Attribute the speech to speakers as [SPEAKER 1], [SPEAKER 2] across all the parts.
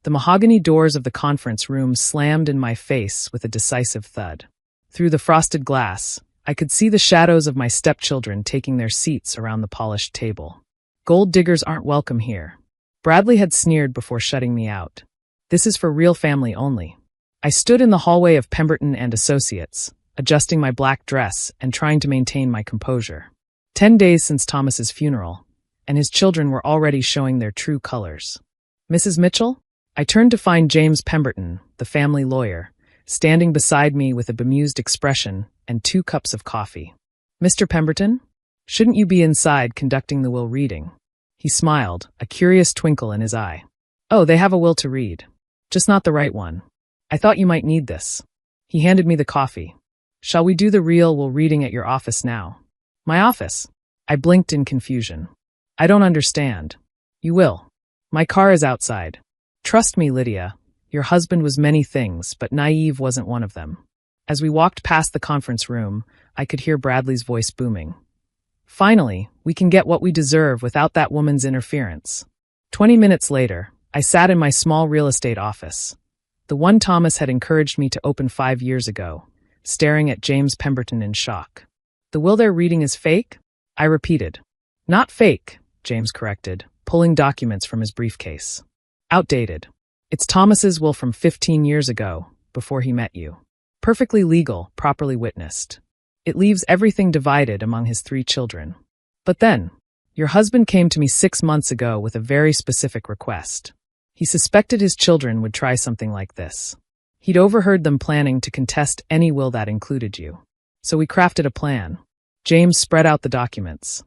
[SPEAKER 1] The mahogany doors of the conference room slammed in my face with a decisive thud. Through the frosted glass, I could see the shadows of my stepchildren taking their seats around the polished table. Gold diggers aren't welcome here. Bradley had sneered before shutting me out. This is for real family only. I stood in the hallway of Pemberton and Associates, adjusting my black dress and trying to maintain my composure. 10 days since Thomas's funeral, and his children were already showing their true colors. Mrs. Mitchell? I turned to find James Pemberton, the family lawyer, standing beside me with a bemused expression and 2 cups of coffee. Mr. Pemberton? Shouldn't you be inside conducting the will reading? He smiled, a curious twinkle in his eye. Oh, they have a will to read. Just not the right one. I thought you might need this. He handed me the coffee. Shall we do the real will reading at your office now? My office? I blinked in confusion. I don't understand. You will. My car is outside. Trust me, Lydia. Your husband was many things, but naive wasn't one of them. As we walked past the conference room, I could hear Bradley's voice booming. Finally, we can get what we deserve without that woman's interference. 20 minutes later, I sat in my small real estate office. The one Thomas had encouraged me to open 5 years ago, staring at James Pemberton in shock. The will they're reading is fake? I repeated. Not fake, James corrected, pulling documents from his briefcase. Outdated. It's Thomas's will from 15 years ago, before he met you. Perfectly legal, properly witnessed. It leaves everything divided among his 3 children. But then, your husband came to me 6 months ago with a very specific request. He suspected his children would try something like this. He'd overheard them planning to contest any will that included you. So we crafted a plan. James spread out the documents.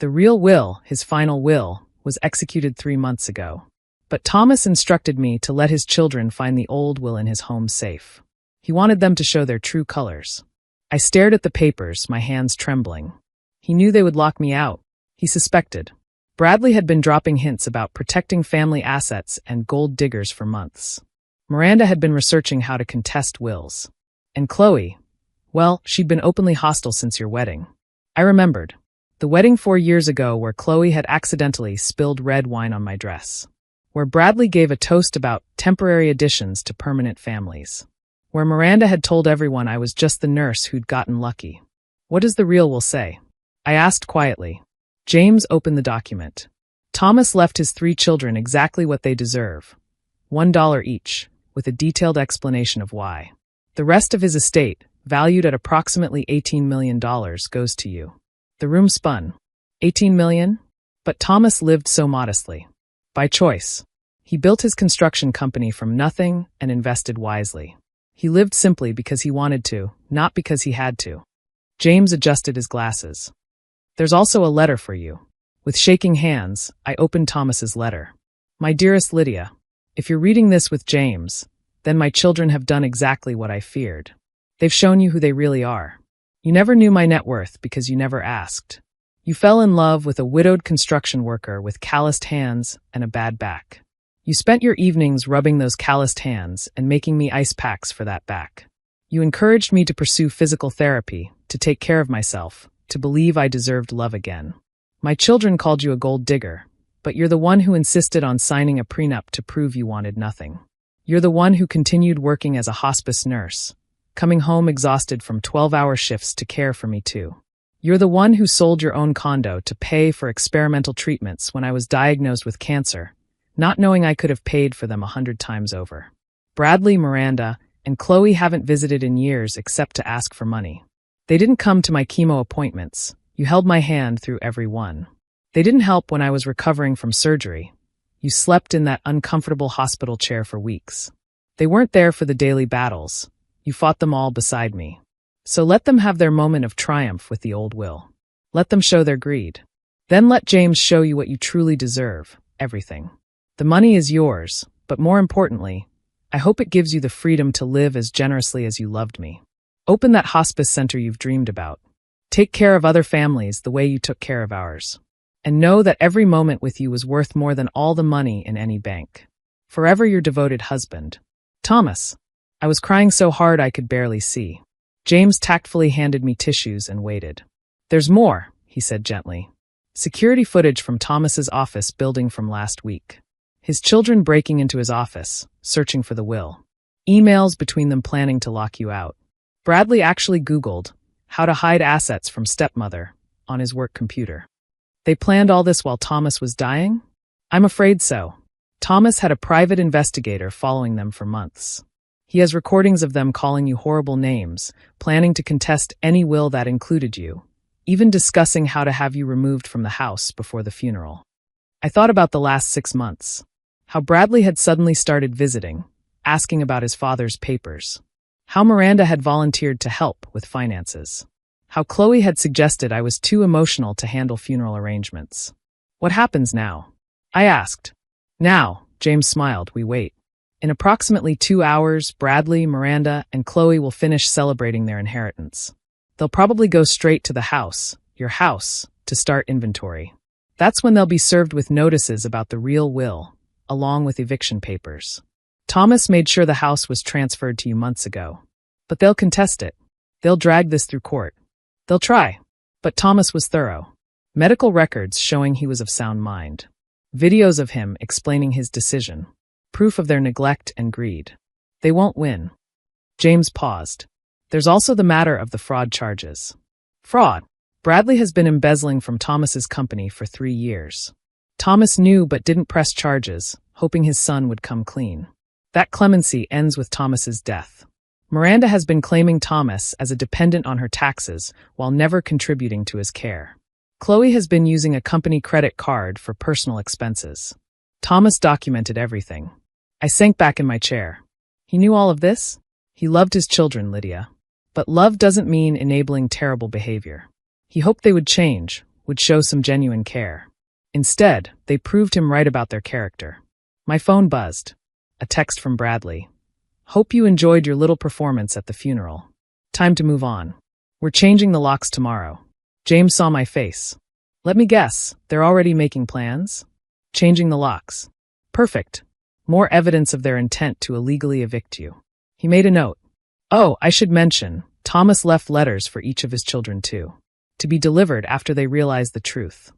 [SPEAKER 1] The real will, his final will, was executed 3 months ago. But Thomas instructed me to let his children find the old will in his home safe. He wanted them to show their true colors. I stared at the papers, my hands trembling. He knew they would lock me out. He suspected. Bradley had been dropping hints about protecting family assets and gold diggers for months. Miranda had been researching how to contest wills. And Chloe, well, she'd been openly hostile since your wedding. I remembered. The wedding 4 years ago where Chloe had accidentally spilled red wine on my dress. Where Bradley gave a toast about temporary additions to permanent families. Where Miranda had told everyone I was just the nurse who'd gotten lucky. What does the real will say? I asked quietly. James opened the document. Thomas left his 3 children exactly what they deserve. $1 each, with a detailed explanation of why. The rest of his estate, valued at approximately $18 million, goes to you. The room spun. 18 million? But Thomas lived so modestly. By choice. He built his construction company from nothing and invested wisely. He lived simply because he wanted to, not because he had to. James adjusted his glasses. There's also a letter for you. With shaking hands, I opened Thomas's letter. My dearest Lydia, if you're reading this with James, then my children have done exactly what I feared. They've shown you who they really are. You never knew my net worth because you never asked. You fell in love with a widowed construction worker with calloused hands and a bad back. You spent your evenings rubbing those calloused hands and making me ice packs for that back. You encouraged me to pursue physical therapy, to take care of myself, to believe I deserved love again. My children called you a gold digger, but you're the one who insisted on signing a prenup to prove you wanted nothing. You're the one who continued working as a hospice nurse, coming home exhausted from 12-hour shifts to care for me too. You're the one who sold your own condo to pay for experimental treatments when I was diagnosed with cancer, not knowing I could have paid for them 100 times over. Bradley, Miranda, and Chloe haven't visited in years except to ask for money. They didn't come to my chemo appointments. You held my hand through every one. They didn't help when I was recovering from surgery. You slept in that uncomfortable hospital chair for weeks. They weren't there for the daily battles. You fought them all beside me. So let them have their moment of triumph with the old will. Let them show their greed. Then let James show you what you truly deserve, everything. The money is yours, but more importantly, I hope it gives you the freedom to live as generously as you loved me. Open that hospice center you've dreamed about. Take care of other families the way you took care of ours. And know that every moment with you was worth more than all the money in any bank. Forever your devoted husband. Thomas. I was crying so hard I could barely see. James tactfully handed me tissues and waited. There's more, he said gently. Security footage from Thomas's office building from last week. His children breaking into his office, searching for the will. Emails between them planning to lock you out. Bradley actually Googled how to hide assets from stepmother on his work computer. They planned all this while Thomas was dying? I'm afraid so. Thomas had a private investigator following them for months. He has recordings of them calling you horrible names, planning to contest any will that included you, even discussing how to have you removed from the house before the funeral. I thought about the last 6 months. How Bradley had suddenly started visiting, asking about his father's papers. How Miranda had volunteered to help with finances. How Chloe had suggested I was too emotional to handle funeral arrangements. What happens now? I asked. Now, James smiled, we wait. In approximately 2 hours, Bradley, Miranda, and Chloe will finish celebrating their inheritance. They'll probably go straight to the house, your house, to start inventory. That's when they'll be served with notices about the real will, along with eviction papers. Thomas made sure the house was transferred to you months ago. But they'll contest it. They'll drag this through court. They'll try. But Thomas was thorough. Medical records showing he was of sound mind. Videos of him explaining his decision. Proof of their neglect and greed. They won't win. James paused. There's also the matter of the fraud charges. Fraud. Bradley has been embezzling from Thomas's company for 3 years. Thomas knew but didn't press charges, hoping his son would come clean. That clemency ends with Thomas's death. Miranda has been claiming Thomas as a dependent on her taxes while never contributing to his care. Chloe has been using a company credit card for personal expenses. Thomas documented everything. I sank back in my chair. He knew all of this? He loved his children, Lydia. But love doesn't mean enabling terrible behavior. He hoped they would change, would show some genuine care. Instead, they proved him right about their character. My phone buzzed. A text from Bradley. Hope you enjoyed your little performance at the funeral. Time to move on. We're changing the locks tomorrow. James saw my face. Let me guess, they're already making plans? Changing the locks. Perfect. More evidence of their intent to illegally evict you. He made a note. Oh, I should mention, Thomas left letters for each of his children too. To be delivered after they realized the truth.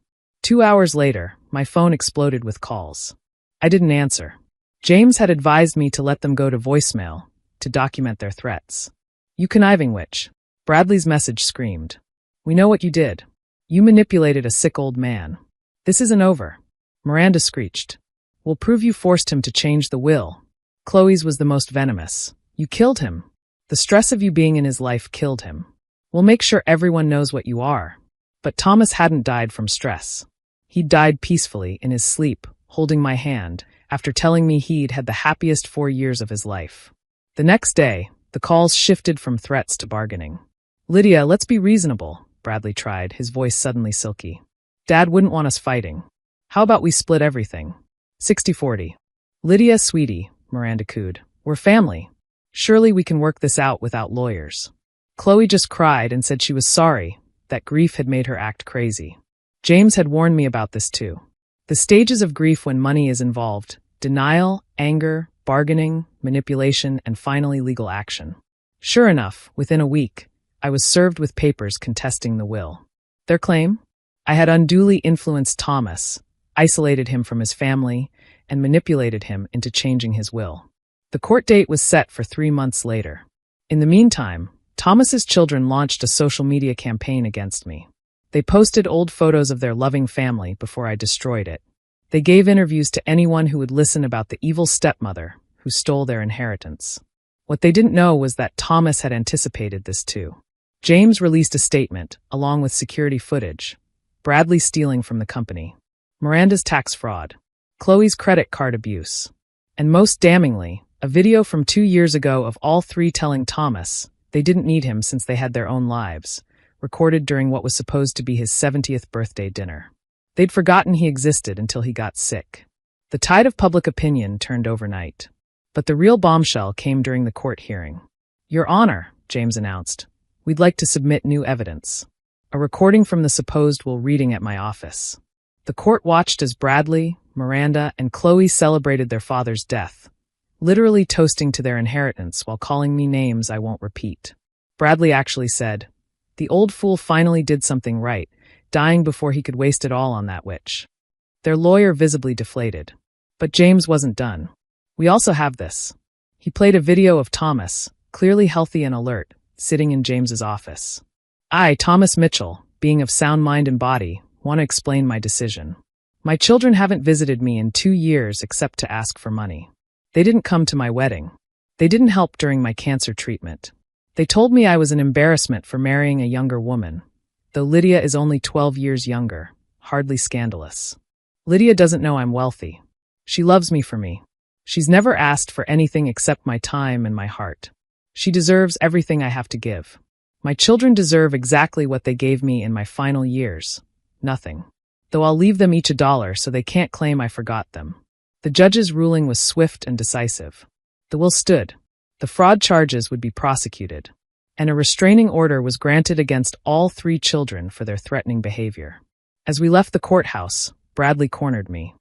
[SPEAKER 1] 2 hours later, my phone exploded with calls. I didn't answer. James had advised me to let them go to voicemail, to document their threats. You conniving witch. Bradley's message screamed. We know what you did. You manipulated a sick old man. This isn't over. Miranda screeched. We'll prove you forced him to change the will. Chloe's was the most venomous. You killed him. The stress of you being in his life killed him. We'll make sure everyone knows what you are. But Thomas hadn't died from stress. He died peacefully in his sleep, holding my hand, after telling me he'd had the happiest 4 years of his life. The next day, the calls shifted from threats to bargaining. Lydia, let's be reasonable, Bradley tried, his voice suddenly silky. Dad wouldn't want us fighting. How about we split everything? 60-40. Lydia, sweetie, Miranda cooed. We're family. Surely we can work this out without lawyers. Chloe just cried and said she was sorry, that grief had made her act crazy. James had warned me about this too. The stages of grief when money is involved: denial, anger, bargaining, manipulation, and finally legal action. Sure enough, within a week, I was served with papers contesting the will. Their claim? I had unduly influenced Thomas, isolated him from his family, and manipulated him into changing his will. The court date was set for 3 months later. In the meantime, Thomas's children launched a social media campaign against me. They posted old photos of their loving family before I destroyed it. They gave interviews to anyone who would listen about the evil stepmother who stole their inheritance. What they didn't know was that Thomas had anticipated this too. James released a statement, along with security footage. Bradley stealing from the company. Miranda's tax fraud. Chloe's credit card abuse. And most damningly, a video from 2 years ago of all three telling Thomas they didn't need him since they had their own lives, recorded during what was supposed to be his 70th birthday dinner. They'd forgotten he existed until he got sick. The tide of public opinion turned overnight. But the real bombshell came during the court hearing. Your Honor, James announced, we'd like to submit new evidence. A recording from the supposed will reading at my office. The court watched as Bradley, Miranda, and Chloe celebrated their father's death, literally toasting to their inheritance while calling me names I won't repeat. Bradley actually said, "The old fool finally did something right, dying before he could waste it all on that witch." Their lawyer visibly deflated. But James wasn't done. We also have this. He played a video of Thomas, clearly healthy and alert, sitting in James's office. I, Thomas Mitchell, being of sound mind and body, want to explain my decision. My children haven't visited me in 2 years except to ask for money. They didn't come to my wedding. They didn't help during my cancer treatment. They told me I was an embarrassment for marrying a younger woman, though Lydia is only 12 years younger, hardly scandalous. Lydia doesn't know I'm wealthy. She loves me for me. She's never asked for anything except my time and my heart. She deserves everything I have to give. My children deserve exactly what they gave me in my final years. Nothing. Though I'll leave them each $1 so they can't claim I forgot them. The judge's ruling was swift and decisive. The will stood. The fraud charges would be prosecuted. And a restraining order was granted against all 3 children for their threatening behavior. As we left the courthouse, Bradley cornered me.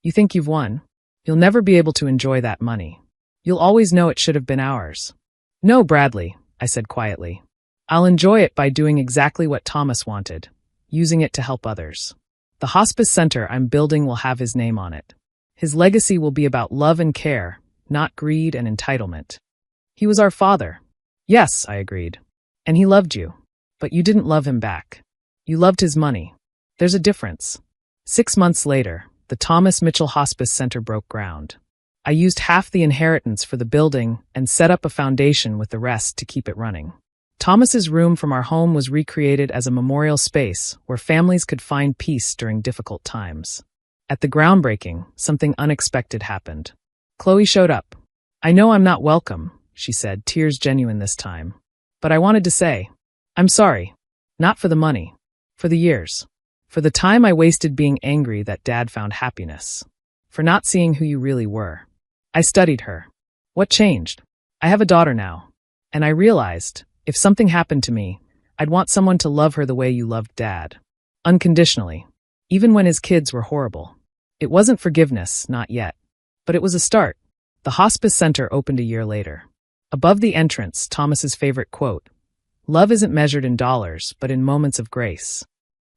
[SPEAKER 1] You think you've won? You'll never be able to enjoy that money. You'll always know it should have been ours. No, Bradley, I said quietly. I'll enjoy it by doing exactly what Thomas wanted, using it to help others. The hospice center I'm building will have his name on it. His legacy will be about love and care, not greed and entitlement. He was our father. Yes, I agreed. And he loved you. But you didn't love him back. You loved his money. There's a difference. 6 months later, the Thomas Mitchell Hospice Center broke ground. I used half the inheritance for the building and set up a foundation with the rest to keep it running. Thomas's room from our home was recreated as a memorial space where families could find peace during difficult times. At the groundbreaking, something unexpected happened. Chloe showed up. I know I'm not welcome, she said, tears genuine this time. But I wanted to say, I'm sorry. Not for the money. For the years. For the time I wasted being angry that Dad found happiness. For not seeing who you really were. I studied her. What changed? I have a daughter now. And I realized, if something happened to me, I'd want someone to love her the way you loved Dad. Unconditionally. Even when his kids were horrible. It wasn't forgiveness, not yet. But it was a start. The hospice center opened a year later. Above the entrance, Thomas's favorite quote, "Love isn't measured in dollars, but in moments of grace."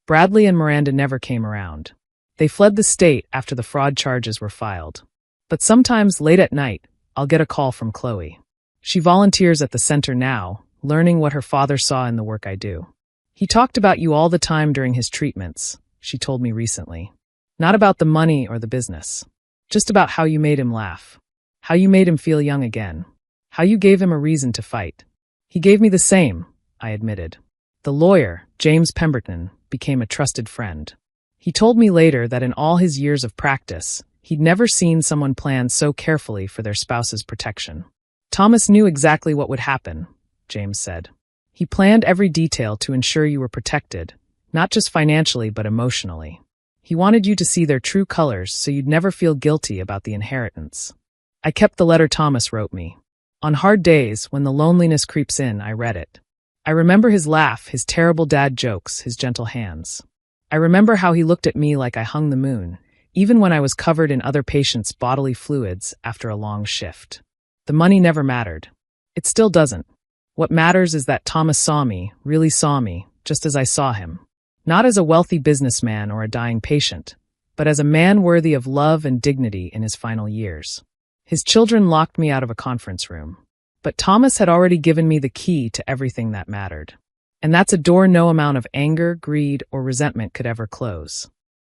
[SPEAKER 1] Bradley and Miranda never came around. They fled the state after the fraud charges were filed. But sometimes, late at night, I'll get a call from Chloe. She volunteers at the center now, learning what her father saw in the work I do. He talked about you all the time during his treatments, she told me recently. Not about the money or the business. Just about how you made him laugh. How you made him feel young again. How you gave him a reason to fight. He gave me the same, I admitted. The lawyer, James Pemberton, became a trusted friend. He told me later that in all his years of practice, he'd never seen someone plan so carefully for their spouse's protection. Thomas knew exactly what would happen, James said. He planned every detail to ensure you were protected, not just financially but emotionally. He wanted you to see their true colors so you'd never feel guilty about the inheritance. I kept the letter Thomas wrote me. On hard days, when the loneliness creeps in, I read it. I remember his laugh, his terrible dad jokes, his gentle hands. I remember how he looked at me like I hung the moon, even when I was covered in other patients' bodily fluids after a long shift. The money never mattered. It still doesn't. What matters is that Thomas saw me, really saw me, just as I saw him. Not as a wealthy businessman or a dying patient, but as a man worthy of love and dignity in his final years. His children locked me out of a conference room. But Thomas had already given me the key to everything that mattered. And that's a door no amount of anger, greed, or resentment could ever close.